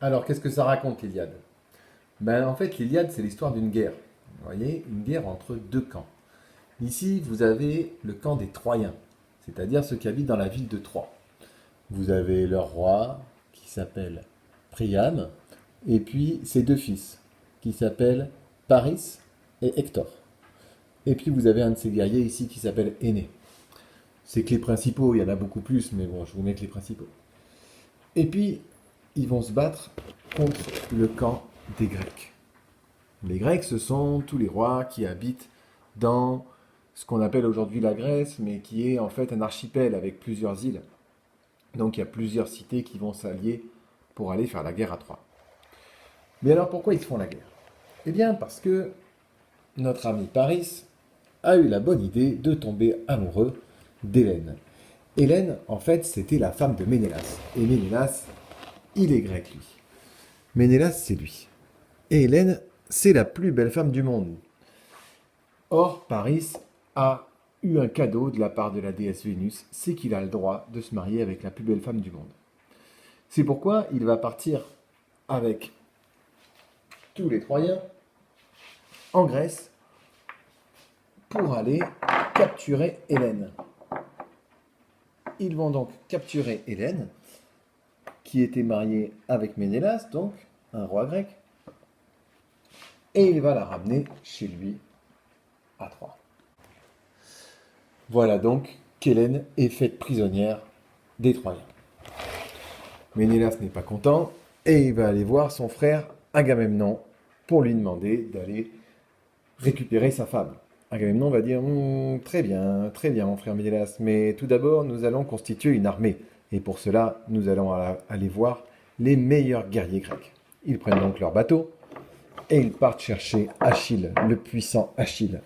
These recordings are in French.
Alors, qu'est-ce que ça raconte, l'Iliade? Ben, en fait, l'Iliade, c'est l'histoire d'une guerre. Vous voyez, une guerre entre deux camps. Ici, vous avez le camp des Troyens, c'est-à-dire ceux qui habitent dans la ville de Troie. Vous avez leur roi, qui s'appelle Priam, et puis ses deux fils, qui s'appellent Paris et Hector. Et puis vous avez un de ces guerriers ici qui s'appelle Énée. C'est que les principaux, il y en a beaucoup plus, mais bon, je vous mets que les principaux. Et puis, ils vont se battre contre le camp des Grecs. Les Grecs, ce sont tous les rois qui habitent dans ce qu'on appelle aujourd'hui la Grèce, mais qui est en fait un archipel avec plusieurs îles. Donc il y a plusieurs cités qui vont s'allier pour aller faire la guerre à Troie. Mais alors pourquoi ils font la guerre? Eh bien parce que notre ami Paris a eu la bonne idée de tomber amoureux d'Hélène. Hélène, en fait, c'était la femme de Ménélas. Et Ménélas, il est grec, lui. Ménélas, c'est lui. Et Hélène, c'est la plus belle femme du monde. Or, Paris a eu un cadeau de la part de la déesse Vénus, c'est qu'il a le droit de se marier avec la plus belle femme du monde. C'est pourquoi il va partir avec tous les Troyens en Grèce pour aller capturer Hélène. Ils vont donc capturer Hélène, qui était mariée avec Ménélas, donc un roi grec, et il va la ramener chez lui à Troie. Voilà donc qu'Hélène est faite prisonnière des Troyens. Ménélas n'est pas content et il va aller voir son frère Agamemnon pour lui demander d'aller récupérer sa femme. Agamemnon va dire très bien mon frère Ménélas, mais tout d'abord nous allons constituer une armée et pour cela nous allons aller voir les meilleurs guerriers grecs. Ils prennent donc leur bateau et ils partent chercher Achille, le puissant Achille.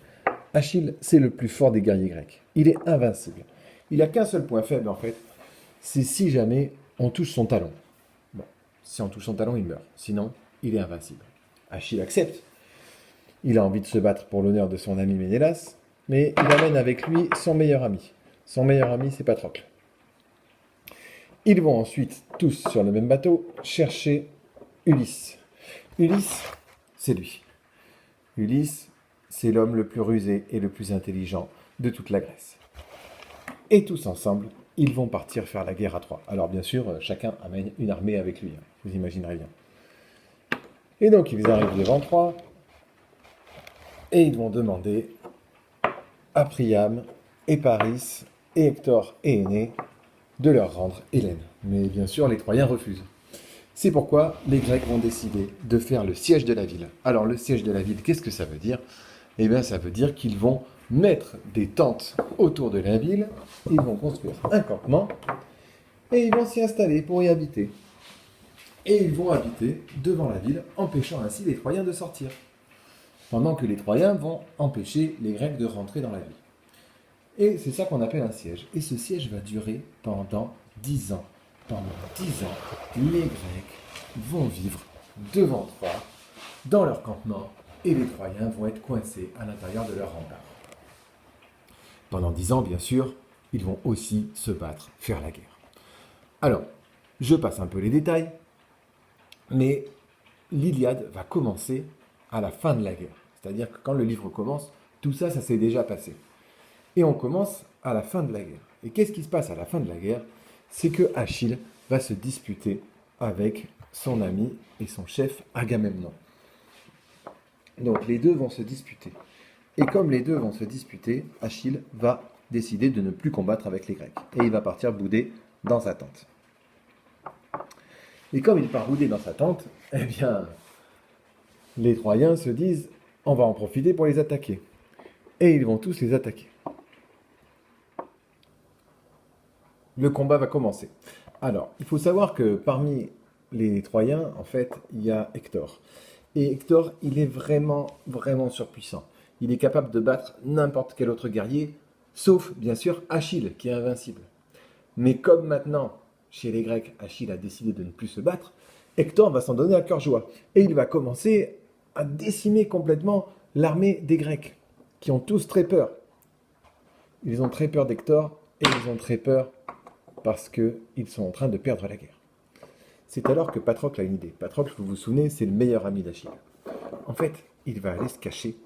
Achille, c'est le plus fort des guerriers grecs. Il est invincible. Il n'a qu'un seul point faible en fait, c'est si jamais on touche son talon. Bon, si on touche son talon, il meurt. Sinon, il est invincible. Achille accepte. Il a envie de se battre pour l'honneur de son ami Ménélas, mais il amène avec lui son meilleur ami. Son meilleur ami, c'est Patrocle. Ils vont ensuite, tous sur le même bateau, chercher Ulysse. Ulysse, c'est lui. Ulysse, c'est l'homme le plus rusé et le plus intelligent de toute la Grèce. Et tous ensemble, ils vont partir faire la guerre à Troie. Alors bien sûr, chacun amène une armée avec lui, vous imaginerez bien. Et donc ils arrivent devant Troie, et ils vont demander à Priam et Paris et Hector et Énée de leur rendre Hélène. Mais bien sûr, les Troyens refusent. C'est pourquoi les Grecs vont décider de faire le siège de la ville. Alors le siège de la ville, qu'est-ce que ça veut dire? Eh bien ça veut dire qu'ils vont mettre des tentes autour de la ville, ils vont construire un campement et ils vont s'y installer pour y habiter. Et ils vont habiter devant la ville, empêchant ainsi les Troyens de sortir. Pendant que les Troyens vont empêcher les Grecs de rentrer dans la ville. Et c'est ça qu'on appelle un siège. Et ce siège va durer pendant 10 ans. Pendant 10 ans, les Grecs vont vivre devant Troie, dans leur campement, et les Troyens vont être coincés à l'intérieur de leur rempart. Pendant 10 ans, bien sûr, ils vont aussi se battre, faire la guerre. Alors, je passe un peu les détails, mais l'Iliade va commencer à la fin de la guerre. C'est-à-dire que quand le livre commence, tout ça, ça s'est déjà passé. Et on commence à la fin de la guerre. Et qu'est-ce qui se passe à la fin de la guerre? C'est que Achille va se disputer avec son ami et son chef Agamemnon. Donc les deux vont se disputer. Et comme les deux vont se disputer, Achille va décider de ne plus combattre avec les Grecs. Et il va partir bouder dans sa tente. Et comme il part bouder dans sa tente, eh bien, les Troyens se disent, on va en profiter pour les attaquer. Et ils vont tous les attaquer. Le combat va commencer. Alors, il faut savoir que parmi les Troyens, en fait, il y a Hector. Et Hector, il est vraiment, vraiment surpuissant. Il est capable de battre n'importe quel autre guerrier, sauf, bien sûr, Achille, qui est invincible. Mais comme maintenant, chez les Grecs, Achille a décidé de ne plus se battre, Hector va s'en donner à cœur joie. Et il va commencer à décimer complètement l'armée des Grecs, qui ont tous très peur. Ils ont très peur d'Hector, et ils ont très peur parce qu'ils sont en train de perdre la guerre. C'est alors que Patrocle a une idée. Patrocle, vous vous souvenez, c'est le meilleur ami d'Achille. En fait, il va aller se cacher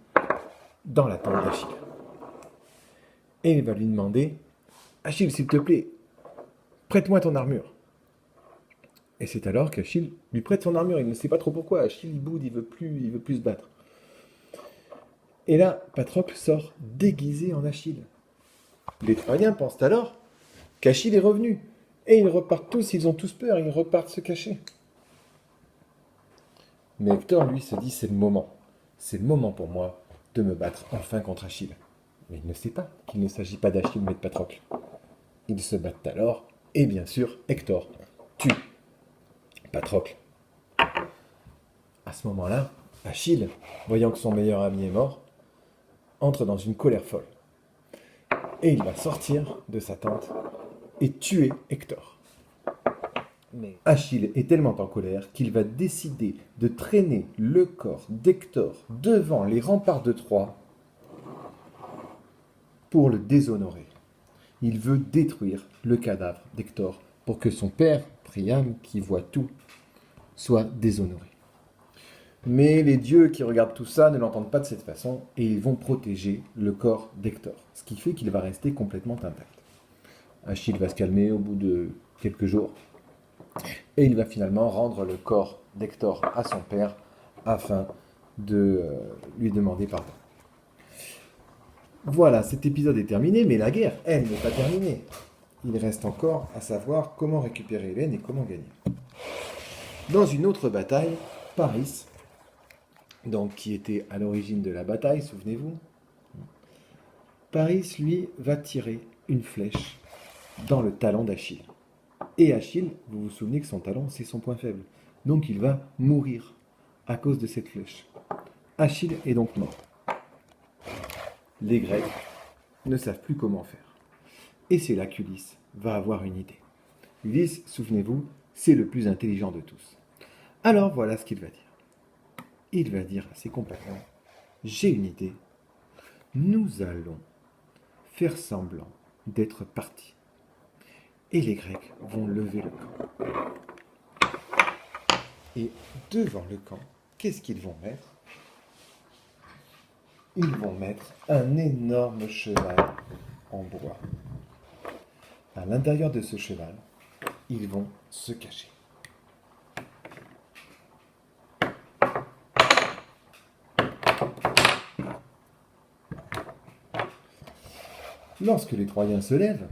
dans la tente d'Achille. Et il va lui demander, Achille, s'il te plaît, prête-moi ton armure. Et c'est alors qu'Achille lui prête son armure. Il ne sait pas trop pourquoi. Achille, il boude, il veut plus se battre. Et là, Patrocle sort déguisé en Achille. Les Troyens pensent alors qu'Achille est revenu. Et ils repartent tous, ils ont tous peur, ils repartent se cacher. Mais Hector, lui, se dit, c'est le moment. C'est le moment pour moi de me battre enfin contre Achille. Mais il ne sait pas qu'il ne s'agit pas d'Achille mais de Patrocle. Ils se battent alors, et bien sûr, Hector tue Patrocle. À ce moment-là, Achille, voyant que son meilleur ami est mort, entre dans une colère folle. Et il va sortir de sa tente et tuer Hector. Mais Achille est tellement en colère qu'il va décider de traîner le corps d'Hector devant les remparts de Troie pour le déshonorer. Il veut détruire le cadavre d'Hector pour que son père, Priam, qui voit tout, soit déshonoré. Mais les dieux qui regardent tout ça ne l'entendent pas de cette façon et ils vont protéger le corps d'Hector, ce qui fait qu'il va rester complètement intact. Achille va se calmer au bout de quelques jours et il va finalement rendre le corps d'Hector à son père afin de lui demander pardon. Voilà, cet épisode est terminé, mais la guerre, elle, n'est pas terminée. Il reste encore à savoir comment récupérer Hélène et comment gagner. Dans une autre bataille, Paris, donc qui était à l'origine de la bataille, souvenez-vous, Paris, lui, va tirer une flèche dans le talon d'Achille. Et Achille, vous vous souvenez que son talon, c'est son point faible. Donc il va mourir à cause de cette flèche. Achille est donc mort. Les Grecs ne savent plus comment faire. Et c'est là qu'Ulysse va avoir une idée. Ulysse, souvenez-vous, c'est le plus intelligent de tous. Alors voilà ce qu'il va dire. Il va dire à ses compagnons, j'ai une idée. Nous allons faire semblant d'être partis. Et les Grecs vont lever le camp. Et devant le camp, qu'est-ce qu'ils vont mettre? Ils vont mettre un énorme cheval en bois. À l'intérieur de ce cheval, ils vont se cacher. Lorsque les Troyens se lèvent,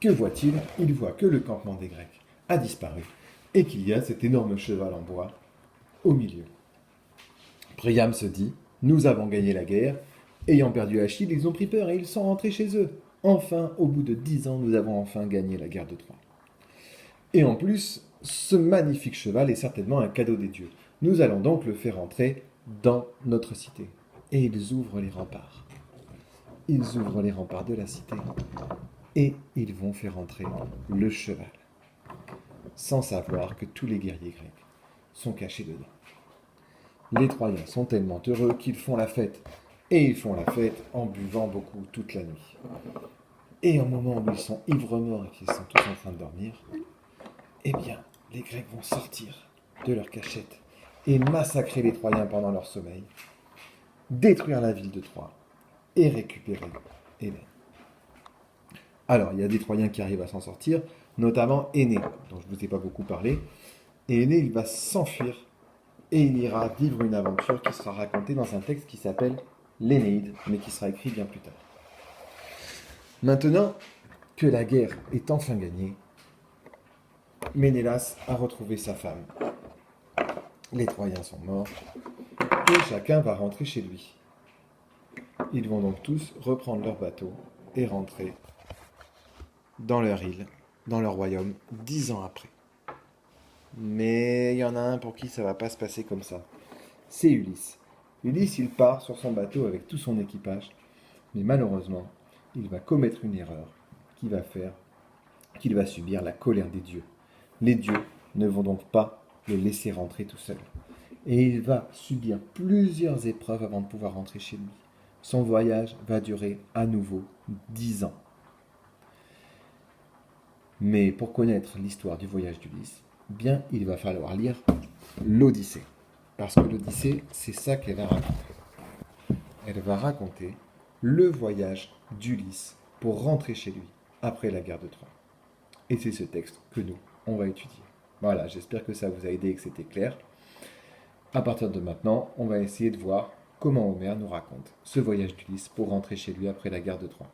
que voient-ils? Ils voient que le campement des Grecs a disparu et qu'il y a cet énorme cheval en bois au milieu. Priam se dit, nous avons gagné la guerre, ayant perdu Achille, ils ont pris peur et ils sont rentrés chez eux. Enfin, au bout de 10 ans, nous avons enfin gagné la guerre de Troie. Et en plus, ce magnifique cheval est certainement un cadeau des dieux. Nous allons donc le faire entrer dans notre cité. Et ils ouvrent les remparts. Ils ouvrent les remparts de la cité et ils vont faire entrer le cheval, sans savoir que tous les guerriers grecs sont cachés dedans. Les Troyens sont tellement heureux qu'ils font la fête, et ils font la fête en buvant beaucoup toute la nuit. Et au moment où ils sont ivres-morts et qu'ils sont tous en train de dormir, eh bien, les Grecs vont sortir de leur cachette et massacrer les Troyens pendant leur sommeil, détruire la ville de Troie et récupérer Hélène. Alors, il y a des Troyens qui arrivent à s'en sortir, notamment Énée, dont je ne vous ai pas beaucoup parlé. Et Énée, il va s'enfuir et il ira vivre une aventure qui sera racontée dans un texte qui s'appelle l'Énéide, mais qui sera écrit bien plus tard. Maintenant que la guerre est enfin gagnée, Ménélas a retrouvé sa femme. Les Troyens sont morts et chacun va rentrer chez lui. Ils vont donc tous reprendre leur bateau et rentrer dans leur île, dans leur royaume, 10 ans après. Mais il y en a un pour qui ça va pas se passer comme ça. C'est Ulysse. Ulysse, il part sur son bateau avec tout son équipage, mais malheureusement, il va commettre une erreur qui va faire qu'il va subir la colère des dieux. Les dieux ne vont donc pas le laisser rentrer tout seul. Et il va subir plusieurs épreuves avant de pouvoir rentrer chez lui. Son voyage va durer à nouveau 10 ans. Mais pour connaître l'histoire du voyage d'Ulysse, bien, il va falloir lire l'Odyssée. Parce que l'Odyssée, c'est ça qu'elle va raconter. Elle va raconter le voyage d'Ulysse pour rentrer chez lui après la guerre de Troie. Et c'est ce texte que nous, on va étudier. Voilà, j'espère que ça vous a aidé et que c'était clair. À partir de maintenant, on va essayer de voir comment Homère nous raconte ce voyage d'Ulysse pour rentrer chez lui après la guerre de Troie.